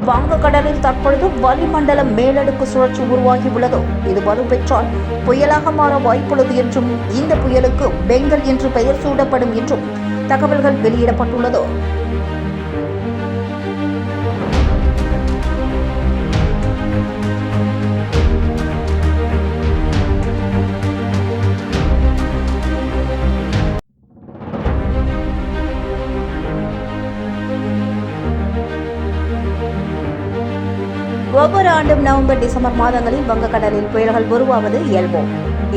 வங்கக்கடலில் தற்பொழுது வளிமண்டல மேலடுக்கு சுழற்சி உருவாகியுள்ளது. இது வலுப்பெற்றால் புயலாக மாற வாய்ப்புள்ளது என்றும் இந்த புயலுக்கு பெங்கல் என்று பெயர் சூட்டப்படும் என்றும் தகவல்கள் வெளியிடப்பட்டுள்ளது. ஒவ்வொரு ஆண்டும் நவம்பர், டிசம்பர் மாதங்களில் வங்கக்கடலில் புயல்கள் உருவாவது இயல்பு.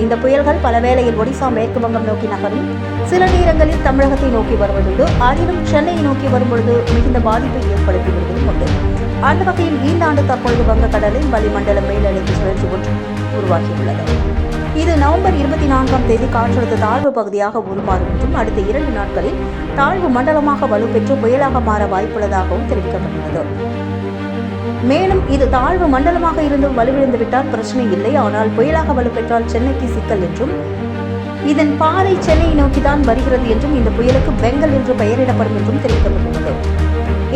இந்த புயல்கள் பல வேளையில் ஒடிசா, மேற்கு வங்கம் நோக்கி நகரும். சில நேரங்களில் தமிழகத்தை நோக்கி வருவதுண்டு. அதிலும் சென்னையை நோக்கி வரும்பொழுது மிகுந்த பாதிப்பை ஏற்படுத்தி வருவதும் உண்டு. அந்த வகையில் இந்த ஆண்டு தற்பொழுது வங்கக்கடலில் வளிமண்டல மேலடுக்கு சுழற்சி ஒன்று உருவாகியுள்ளது. இது நவம்பர் 24ஆம் தேதி காற்றழுத்த தாழ்வு பகுதியாக உருமாறும் என்றும் அடுத்த 2 நாட்களில் தாழ்வு மண்டலமாக வலுப்பெற்று புயலாக மாற வாய்ப்புள்ளதாகவும் தெரிவிக்கப்பட்டுள்ளது. மேலும் இது தாழ்வு மண்டலமாக இருந்து வலுவிழந்துவிட்டால் பிரச்சனை இல்லை, ஆனால் புயலாக வலுப்பெற்றால் சென்னைக்கு சிக்கல் என்றும் இதன் பாதை சென்னையை நோக்கிதான் வருகிறது என்றும் இந்த புயலுக்கு பெங்கல் என்று பெயரிடப்படும் என்றும் தெரிவிக்கப்பட்டுள்ளது.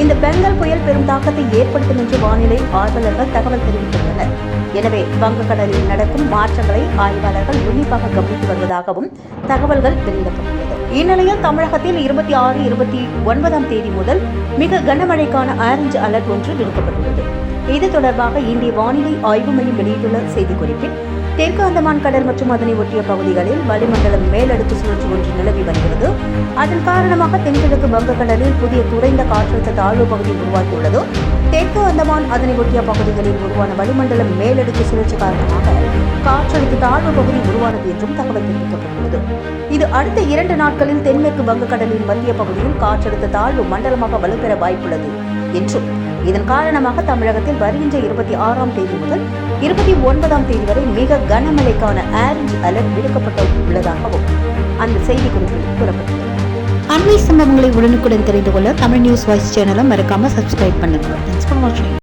இந்த பெங்கல் புயல் பெரும் தாக்கத்தை ஏற்படுத்தும் என்று வானிலை ஆய்வாளர்கள் தகவல் தெரிவித்துள்ளனர். எனவே வங்கக்கடலில் நடக்கும் மாற்றங்களை ஆய்வாளர்கள் உன்னிப்பாக கவனித்து வருவதாகவும் தகவல்கள் வெளியிடப்பட்டுள்ளது. இந்நிலையில் தமிழகத்தில் 26, 29ஆம் தேதி முதல் மிக கனமழைக்கான ஆரஞ்சு அலர்ட் ஒன்று விடுக்கப்பட்டுள்ளது. இது தொடர்பாக இந்திய வானிலை ஆய்வு மையம் வெளியிட்டுள்ள செய்திக்குறிப்பில், தெற்கு அந்தமான் கடல் மற்றும் அதனை ஒட்டிய பகுதிகளில் வளிமண்டலம் மேலடுக்கு சுழற்சி ஒன்று நிலவி வருகிறது. அதன் காரணமாக தென்கிழக்கு வங்கக்கடலில் புதிய குறைந்த காற்றழுத்த தாழ்வு பகுதி உருவாகியுள்ளது. தெற்கு அந்தமான் அதனை ஒட்டிய பகுதிகளில் உருவான வளிமண்டலம் மேலடுக்கு சுழற்சி காரணமாக காற்றழுத்த தாழ்வு பகுதி உருவானது என்றும் தகவல் தெரிவிக்கப்பட்டுள்ளது. இது அடுத்த 2 நாட்களில் தென்மேற்கு வங்கக்கடலின் மத்திய பகுதியில் காற்றழுத்த தாழ்வு மண்டலமாக வலுப்பெற வாய்ப்புள்ளது என்றும் இதன் காரணமாக தமிழகத்தில் வருகின்ற 26ஆம் தேதி முதல் 29ஆம் தேதி வரை மிக கனமழைக்கான ஆரஞ்சு அலர்ட் விடுக்கப்பட்டு உள்ளதாகவும் அந்த செய்திக்குறிப்பில் கூறப்பட்டுள்ளது. அண்மை சம்பவங்களை உடனுக்குடன் தெரிந்து கொள்ள தமிழ் நியூஸ் வாய்ஸ் சேனலை மறக்காம சப்ஸ்கிரைப் பண்ணுங்க.